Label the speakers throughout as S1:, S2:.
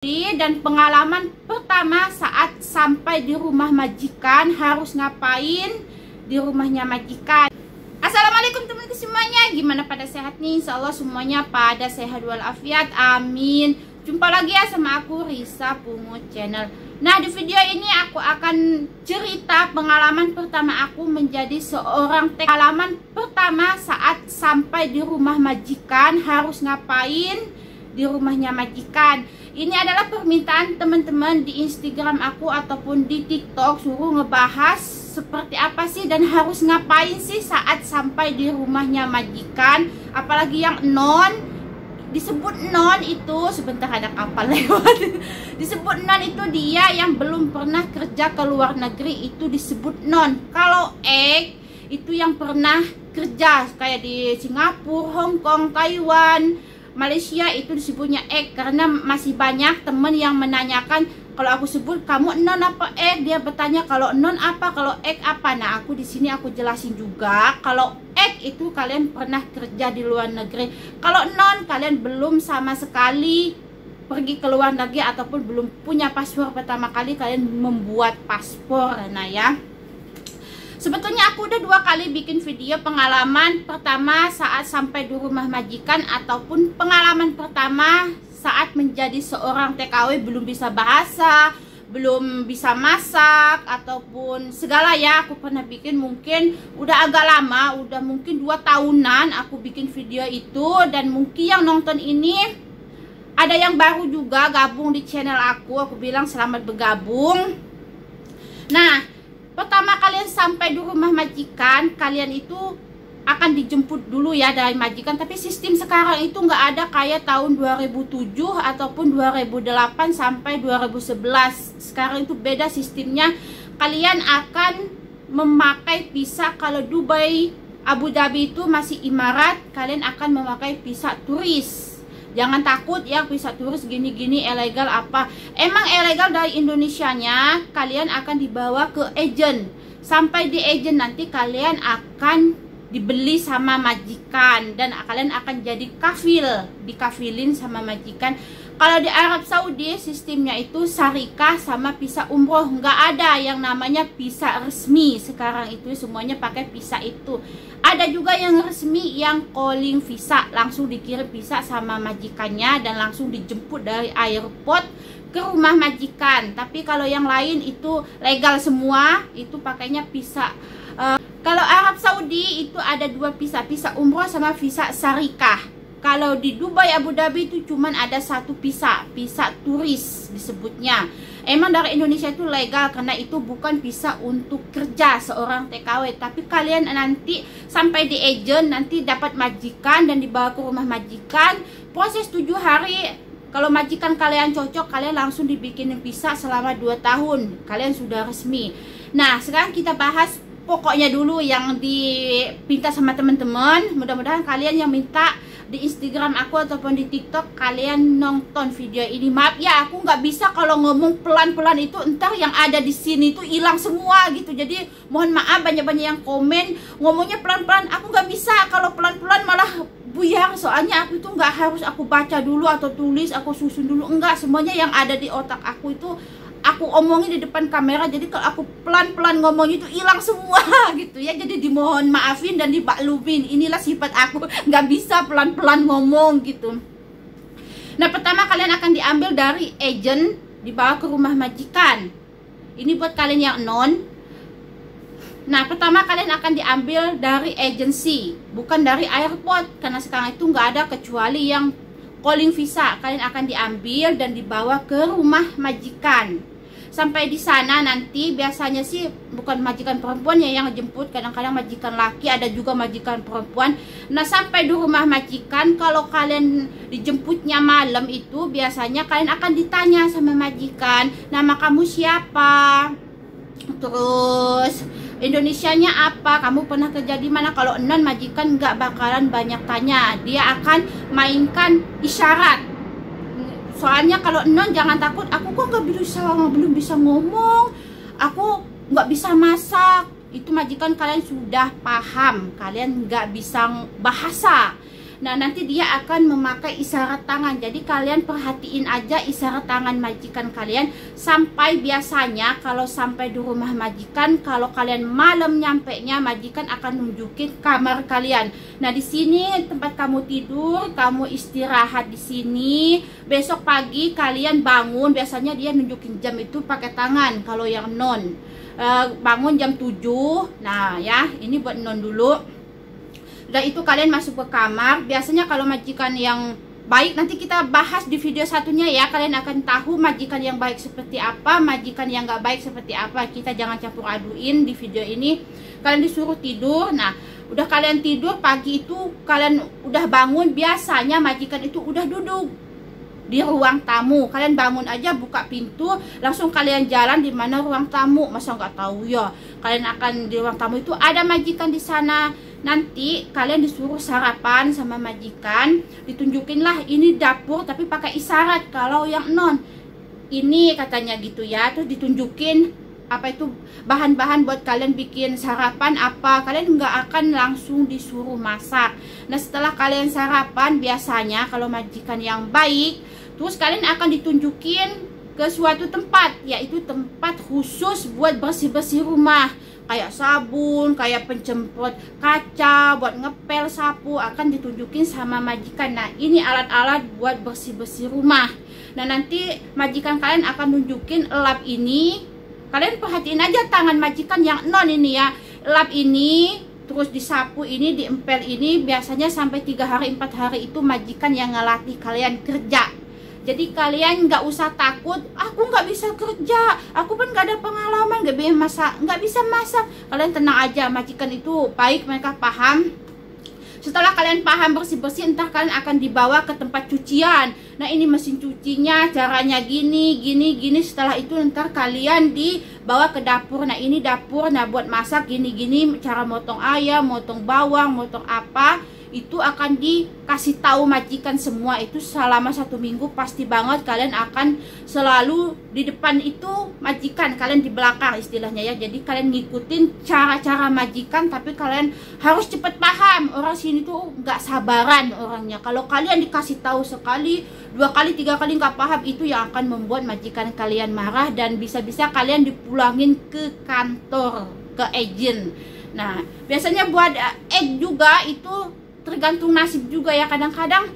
S1: Dan pengalaman pertama saat sampai di rumah majikan, harus ngapain di rumahnya majikan. Assalamualaikum teman-teman semuanya, gimana pada sehat nih? Insya Allah semuanya pada sehat walafiat, amin. Jumpa lagi ya sama aku Risa Pungut Channel. Nah, di video ini aku akan cerita pengalaman pertama aku menjadi seorang TKW. Pengalaman pertama saat sampai di rumah majikan, harus ngapain di rumahnya majikan. Ini adalah permintaan teman-teman di Instagram aku ataupun di TikTok, suruh ngebahas seperti apa sih dan harus ngapain sih saat sampai di rumahnya majikan. Apalagi yang non, disebut non itu, sebentar ada kapal lewat. Disebut non itu dia yang belum pernah kerja ke luar negeri, itu disebut non. Kalau ek itu yang pernah kerja kayak di Singapura, Hong Kong, Taiwan, Malaysia, itu disebutnya ek. Karena masih banyak temen yang menanyakan, kalau aku sebut kamu non apa ek, dia bertanya kalau non apa, kalau ek apa. Nah, aku di sini aku jelasin juga, kalau ek itu kalian pernah kerja di luar negeri, kalau non kalian belum sama sekali pergi ke luar negeri ataupun belum punya paspor pertama kali kalian membuat paspor. Nah ya, sebetulnya aku udah 2 kali bikin video pengalaman pertama saat sampai di rumah majikan ataupun pengalaman pertama saat menjadi seorang TKW, belum bisa bahasa, belum bisa masak ataupun segala ya. Aku pernah bikin, mungkin udah agak lama, udah mungkin 2 tahunan aku bikin video itu. Dan mungkin yang nonton ini ada yang baru juga gabung di channel aku bilang selamat bergabung. Nah, pertama kalian sampai di rumah majikan, kalian itu akan dijemput dulu ya dari majikan. Tapi sistem sekarang itu nggak ada kayak tahun 2007 ataupun 2008 sampai 2011. Sekarang itu beda sistemnya. Kalian akan memakai visa, kalau Dubai, Abu Dhabi itu masih Imarat, kalian akan memakai visa turis. Jangan takut ya, visa turis gini-gini ilegal apa. Emang ilegal dari Indonesianya, kalian akan dibawa ke agent. Sampai di agent nanti kalian akan dibeli sama majikan dan kalian akan jadi kafil, dikafilin sama majikan. Kalau di Arab Saudi sistemnya itu syarikah sama visa umroh, nggak ada yang namanya visa resmi. Sekarang itu semuanya pakai visa itu. Ada juga yang resmi, yang calling visa, langsung dikirim visa sama majikannya dan langsung dijemput dari airport ke rumah majikan. Tapi kalau yang lain itu legal semua, itu pakainya visa. Kalau Arab Saudi itu ada 2 visa, visa umroh sama visa syarikah. Kalau di Dubai, Abu Dhabi itu cuman ada 1 visa, visa turis disebutnya. Emang dari Indonesia itu legal karena itu bukan visa untuk kerja seorang TKW. Tapi kalian nanti sampai di agent, nanti dapat majikan dan dibawa ke rumah majikan. Proses 7 hari. Kalau majikan kalian cocok, kalian langsung dibikinin visa selama 2 tahun. Kalian sudah resmi. Nah, sekarang kita bahas pokoknya dulu yang dipinta sama teman-teman. Mudah-mudahan kalian yang minta di Instagram aku ataupun di TikTok, kalian nonton video ini. Maaf ya, aku nggak bisa kalau ngomong pelan-pelan itu, entar yang ada di sini itu hilang semua gitu. Jadi mohon maaf, banyak-banyak yang komen ngomongnya pelan-pelan. Aku nggak bisa kalau pelan-pelan, malah buyar. Soalnya aku itu nggak harus aku baca dulu atau tulis, aku susun dulu, enggak. Semuanya yang ada di otak aku itu aku omongin di depan kamera. Jadi kalau aku pelan-pelan ngomongnya itu hilang semua gitu ya. Jadi dimohon maafin dan dibaklumin. Inilah sifat aku, nggak bisa pelan-pelan ngomong gitu. Nah, pertama kalian akan diambil dari agent, dibawa ke rumah majikan. Ini buat kalian yang non. Nah, pertama kalian akan diambil dari agensi, bukan dari airport. Karena sekarang itu nggak ada kecuali yang calling visa. Kalian akan diambil dan dibawa ke rumah majikan. Sampai di sana nanti biasanya sih bukan majikan perempuan ya yang jemput, kadang-kadang majikan laki, ada juga majikan perempuan. Nah, sampai di rumah majikan, kalau kalian dijemputnya malam itu biasanya kalian akan ditanya sama majikan, nama kamu siapa, terus Indonesianya apa, kamu pernah kerja di mana. Kalau non, majikan nggak bakalan banyak tanya, dia akan mainkan isyarat. Soalnya kalau non jangan takut, aku kok belum bisa ngomong, aku nggak bisa masak. Itu majikan kalian sudah paham, kalian nggak bisa bahasa. Nah, nanti dia akan memakai isyarat tangan. Jadi kalian perhatiin aja isyarat tangan majikan kalian. Sampai biasanya kalau sampai di rumah majikan, kalau kalian malam nyampenya, majikan akan nunjukin kamar kalian. Nah, di sini tempat kamu tidur, kamu istirahat di sini. Besok pagi kalian bangun, biasanya dia nunjukin jam itu pakai tangan kalau yang non. Bangun jam 7. Nah, ya, ini buat non dulu. Dan itu kalian masuk ke kamar. Biasanya kalau majikan yang baik, nanti kita bahas di video satunya ya. Kalian akan tahu majikan yang baik seperti apa, majikan yang gak baik seperti apa. Kita jangan campur aduin di video ini. Kalian disuruh tidur. Nah, udah kalian tidur pagi itu, kalian udah bangun, biasanya majikan itu udah duduk di ruang tamu. Kalian bangun aja, buka pintu, langsung kalian jalan di mana ruang tamu. Masa nggak tahu ya? Kalian akan di ruang tamu itu ada majikan di sana. Nanti kalian disuruh sarapan sama majikan, ditunjukin lah ini dapur tapi pakai isyarat. Kalau yang non ini katanya gitu ya, terus ditunjukin apa itu bahan-bahan buat kalian bikin sarapan apa. Kalian nggak akan langsung disuruh masak. Nah, setelah kalian sarapan, biasanya kalau majikan yang baik, terus kalian akan ditunjukin ke suatu tempat, yaitu tempat khusus buat bersih-bersih rumah. Kayak sabun, kayak pencemprot kaca, buat ngepel, sapu, akan ditunjukin sama majikan. Nah, ini alat-alat buat bersih-bersih rumah. Nah, nanti majikan kalian akan nunjukin lap ini. Kalian perhatiin aja tangan majikan yang non ini ya. Lap ini, terus disapu ini, diempel ini, biasanya sampai 3 hari 4 hari itu majikan yang ngelatih kalian kerja. Jadi kalian nggak usah takut, aku nggak bisa kerja, aku kan nggak ada pengalaman, nggak bisa masak. Kalian tenang aja, majikan itu baik, mereka paham. Setelah kalian paham bersih-bersih, entah kalian akan dibawa ke tempat cucian. Nah, ini mesin cucinya, caranya gini. Setelah itu ntar kalian dibawa ke dapur. Nah, ini dapur, nah buat masak gini, cara motong ayam, motong bawang, motong apa. Itu akan dikasih tahu majikan semua. Itu selama 1 minggu pasti banget kalian akan selalu di depan itu majikan, kalian di belakang istilahnya ya. Jadi kalian ngikutin cara-cara majikan, tapi kalian harus cepet paham. Orang sini tuh nggak sabaran orangnya. Kalau kalian dikasih tahu sekali, 2 kali, 3 kali nggak paham, itu yang akan membuat majikan kalian marah dan bisa-bisa kalian dipulangin ke kantor, ke agent. Nah, biasanya buat egg juga itu tergantung nasib juga ya. Kadang-kadang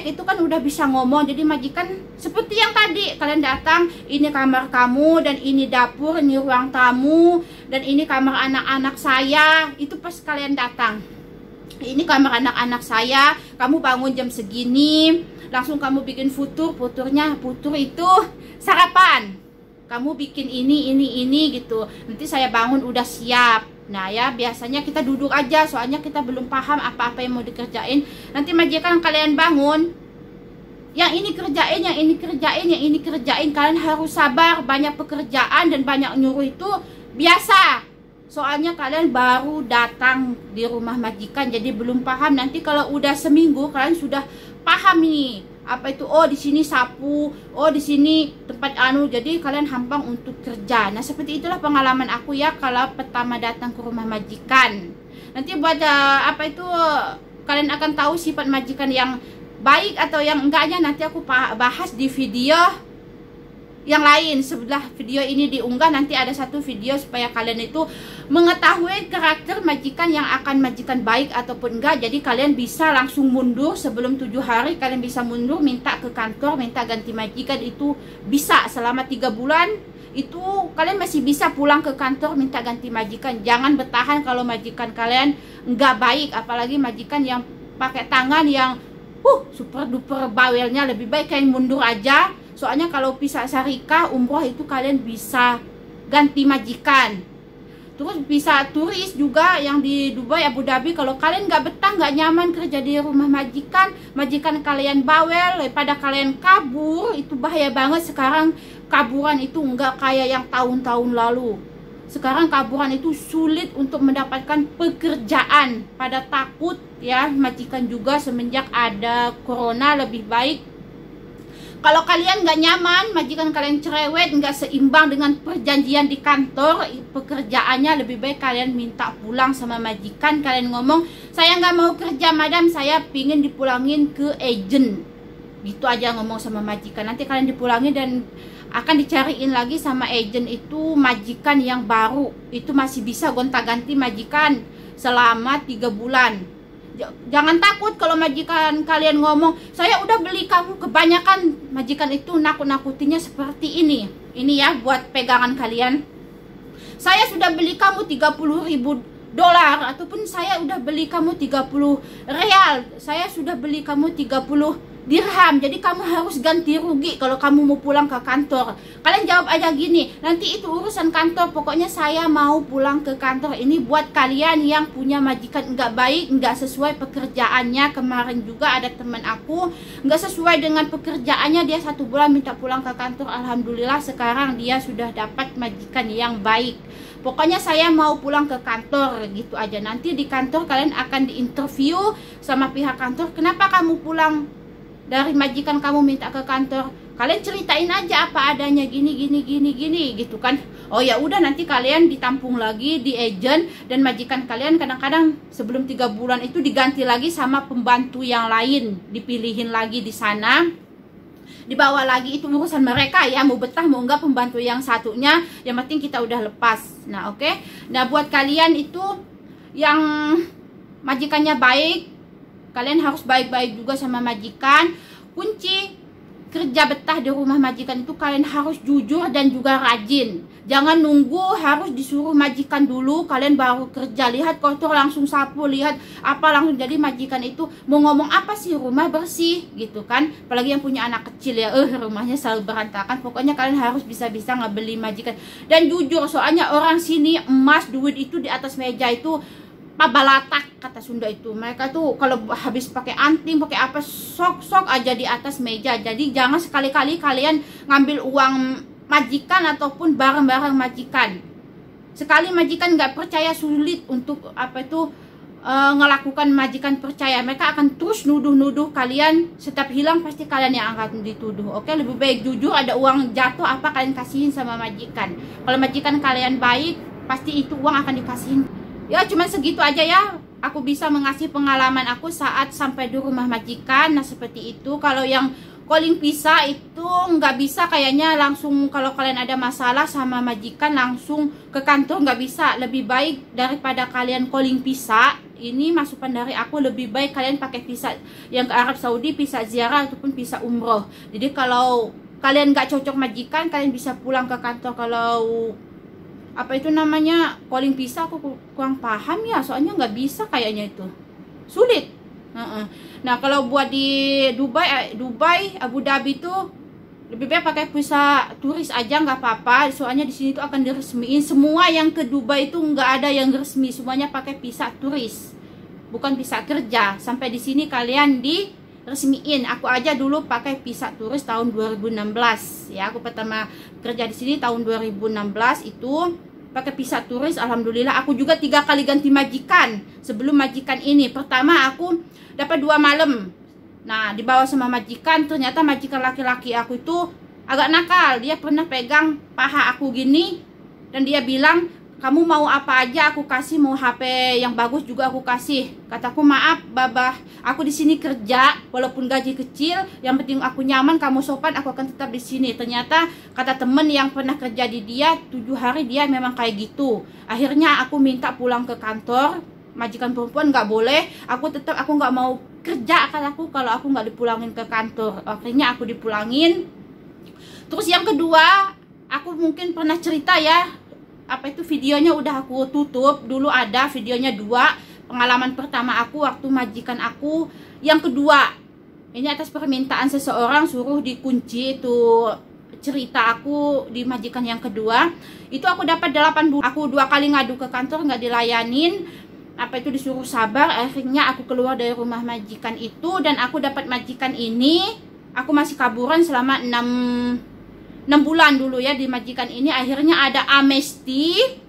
S1: itu kan udah bisa ngomong, jadi majikan seperti yang tadi kalian datang, ini kamar kamu dan ini dapur, ini ruang tamu dan ini kamar anak-anak saya. Itu pas kalian datang, ini kamar anak-anak saya, kamu bangun jam segini, langsung kamu bikin futur itu sarapan, kamu bikin ini gitu, nanti saya bangun udah siap. Nah ya, biasanya kita duduk aja, soalnya kita belum paham apa-apa yang mau dikerjain. Nanti majikan kalian bangun, yang ini kerjain, yang ini kerjain, yang ini kerjain. Kalian harus sabar, banyak pekerjaan dan banyak nyuruh itu biasa. Soalnya kalian baru datang di rumah majikan, jadi belum paham. Nanti kalau udah seminggu kalian sudah paham nih. Apa itu? Oh, di sini sapu, oh di sini tempat jadi kalian hampang untuk kerja. Nah, seperti itulah pengalaman aku ya kalau pertama datang ke rumah majikan. Nanti buat kalian akan tahu sifat majikan yang baik atau yang enggaknya, nanti aku bahas di video yang lain. Sebelah video ini diunggah, nanti ada satu video supaya kalian itu mengetahui karakter majikan yang akan majikan baik ataupun enggak. Jadi kalian bisa langsung mundur sebelum 7 hari, kalian bisa mundur, minta ke kantor, minta ganti majikan. Itu bisa selama 3 bulan itu kalian masih bisa pulang ke kantor minta ganti majikan. Jangan bertahan kalau majikan kalian enggak baik, apalagi majikan yang pakai tangan yang super duper bawelnya. Lebih baik kalian mundur aja. Soalnya kalau pisah syarikah, umroh itu kalian bisa ganti majikan. Terus bisa turis juga yang di Dubai, Abu Dhabi. Kalau kalian nggak betah, nggak nyaman kerja di rumah majikan, majikan kalian bawel, daripada kalian kabur, itu bahaya banget. Sekarang kaburan itu nggak kayak yang tahun-tahun lalu. Sekarang kaburan itu sulit untuk mendapatkan pekerjaan. Pada takut ya majikan juga semenjak ada corona. Lebih baik Kalau kalian nggak nyaman, majikan kalian cerewet, nggak seimbang dengan perjanjian di kantor, pekerjaannya, lebih baik kalian minta pulang sama majikan. Kalian ngomong, saya nggak mau kerja madam, saya pingin dipulangin ke agent. Gitu aja ngomong sama majikan. Nanti kalian dipulangin dan akan dicariin lagi sama agent itu majikan yang baru. Itu masih bisa gonta-ganti majikan selama 3 bulan. Jangan takut kalau majikan kalian ngomong, saya udah beli kamu. Kebanyakan majikan itu nakut-nakutinya seperti ini. Ini ya buat pegangan kalian. Saya sudah beli kamu 30.000 dolar, ataupun saya udah beli kamu 30 real, saya sudah beli kamu 30 dirham, jadi kamu harus ganti rugi kalau kamu mau pulang ke kantor. Kalian jawab aja gini, nanti itu urusan kantor, pokoknya saya mau pulang ke kantor. Ini buat kalian yang punya majikan nggak baik, nggak sesuai pekerjaannya. Kemarin juga ada teman aku nggak sesuai dengan pekerjaannya, dia 1 bulan minta pulang ke kantor. Alhamdulillah sekarang dia sudah dapat majikan yang baik. Pokoknya saya mau pulang ke kantor, gitu aja. Nanti di kantor kalian akan diinterview sama pihak kantor, kenapa kamu pulang dari majikan kamu minta ke kantor. Kalian ceritain aja apa adanya, gini gitu kan. Oh ya udah, nanti kalian ditampung lagi di agent, dan majikan kalian kadang-kadang sebelum 3 bulan itu diganti lagi sama pembantu yang lain, dipilihin lagi di sana, dibawa lagi. Itu urusan mereka ya, mau betah mau enggak pembantu yang satunya, yang penting kita udah lepas. Nah oke. Nah buat kalian itu yang majikannya baik, kalian harus baik-baik juga sama majikan. Kunci kerja betah di rumah majikan itu kalian harus jujur dan juga rajin. Jangan nunggu harus disuruh majikan dulu kalian baru kerja. Lihat kotor langsung sapu, lihat apa langsung jadi. Majikan itu mau ngomong apa sih, rumah bersih gitu kan. Apalagi yang punya anak kecil ya, rumahnya selalu berantakan. Pokoknya kalian harus bisa-bisa ngebeli majikan. Dan jujur, soalnya orang sini emas duit itu di atas meja itu pabalatak kata Sunda itu. Mereka tuh kalau habis pakai anting, pakai apa, sok-sok aja di atas meja. Jadi jangan sekali-kali kalian ngambil uang majikan ataupun barang-barang majikan. Sekali majikan nggak percaya, sulit untuk apa itu ngelakukan majikan percaya. Mereka akan terus nuduh-nuduh kalian. Setiap hilang pasti kalian yang akan dituduh. Oke, lebih baik jujur, ada uang jatuh apa kalian kasihin sama majikan. Kalau majikan kalian baik, pasti itu uang akan dikasihin. Ya cuman segitu aja ya, aku bisa mengasih pengalaman aku saat sampai di rumah majikan. Nah seperti itu. Kalau yang calling pisah itu nggak bisa kayaknya langsung, kalau kalian ada masalah sama majikan langsung ke kantor nggak bisa. Lebih baik daripada kalian calling pisah, ini masukan dari aku, lebih baik kalian pakai visa yang ke Arab Saudi, visa ziarah ataupun visa umroh. Jadi kalau kalian nggak cocok majikan, kalian bisa pulang ke kantor. Kalau apa itu namanya calling pisah, aku kurang paham ya, soalnya nggak bisa kayaknya, itu sulit. Nah kalau buat di Dubai, Abu Dhabi itu lebih baik pakai visa turis aja, nggak apa-apa. Soalnya di sini tuh akan diresmiin semua yang ke Dubai itu, nggak ada yang resmi, semuanya pakai visa turis, bukan visa kerja. Sampai di sini kalian diresmiin. Aku aja dulu pakai visa turis tahun 2016 ya. Aku pertama kerja di sini tahun 2016 itu pakai visa turis. Alhamdulillah. Aku juga 3 kali ganti majikan sebelum majikan ini. Pertama aku dapat 2 malam. Nah dibawa sama majikan, ternyata majikan laki-laki aku itu agak nakal. Dia pernah pegang paha aku gini, dan dia bilang, kamu mau apa aja aku kasih, mau HP yang bagus juga aku kasih. Kataku, maaf babah, aku di sini kerja walaupun gaji kecil, yang penting aku nyaman, kamu sopan, aku akan tetap di sini. Ternyata kata temen yang pernah kerja di dia, 7 hari dia memang kayak gitu. Akhirnya aku minta pulang ke kantor. Majikan perempuan nggak boleh, aku nggak mau kerja kataku kalau aku nggak dipulangin ke kantor. Akhirnya aku dipulangin. Terus yang kedua, aku mungkin pernah cerita ya, apa itu videonya udah aku tutup. Dulu ada videonya 2, pengalaman pertama aku waktu majikan aku. Yang kedua, ini atas permintaan seseorang suruh dikunci. Itu cerita aku di majikan yang kedua. Itu aku dapat 8 bulan. Aku 2 kali ngadu ke kantor nggak dilayanin. Apa itu disuruh sabar. Akhirnya aku keluar dari rumah majikan itu, dan aku dapat majikan ini. Aku masih kaburan selama 6 bulan dulu ya di majikan ini. Akhirnya ada amnesti.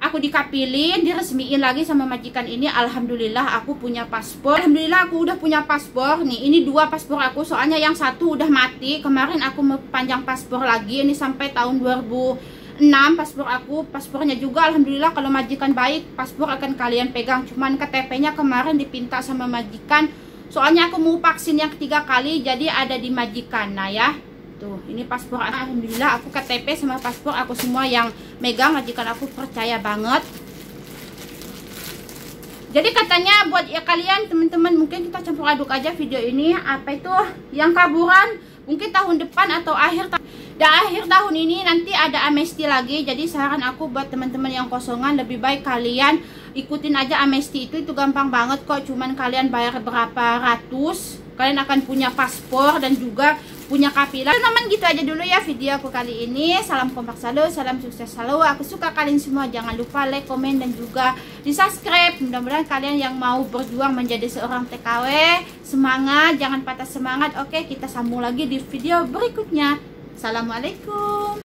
S1: aku dikapilin, diresmiin lagi sama majikan ini. Alhamdulillah aku punya paspor. Alhamdulillah aku udah punya paspor nih. Ini 2 paspor aku, soalnya yang satu udah mati. Kemarin aku mau panjang paspor lagi, ini sampai tahun 2006 paspor aku. Paspornya juga alhamdulillah kalau majikan baik, paspor akan kalian pegang. Cuman KTP-nya kemarin dipinta sama majikan, soalnya aku mau vaksin yang ketiga kali, jadi ada di majikan. Nah ya, tuh, ini paspor. Alhamdulillah aku KTP sama paspor aku semua yang megang, majikan aku percaya banget. Jadi katanya buat ya kalian teman-teman, mungkin kita campur aduk aja video ini. Apa itu yang kaburan mungkin tahun depan atau akhir tahun ini nanti ada amnesti lagi. Jadi saran aku buat teman-teman yang kosongan, lebih baik kalian ikutin aja amnesti itu gampang banget kok. Cuman kalian bayar berapa ratus, kalian akan punya paspor dan juga punya kapilah. Teman-teman, gitu aja dulu ya video aku kali ini. Salam kompak selalu, salam sukses selalu. Aku suka kalian semua. Jangan lupa like, komen, dan juga di subscribe. Mudah-mudahan kalian yang mau berjuang menjadi seorang TKW semangat, jangan patah semangat. Oke, kita sambung lagi di video berikutnya. Assalamualaikum.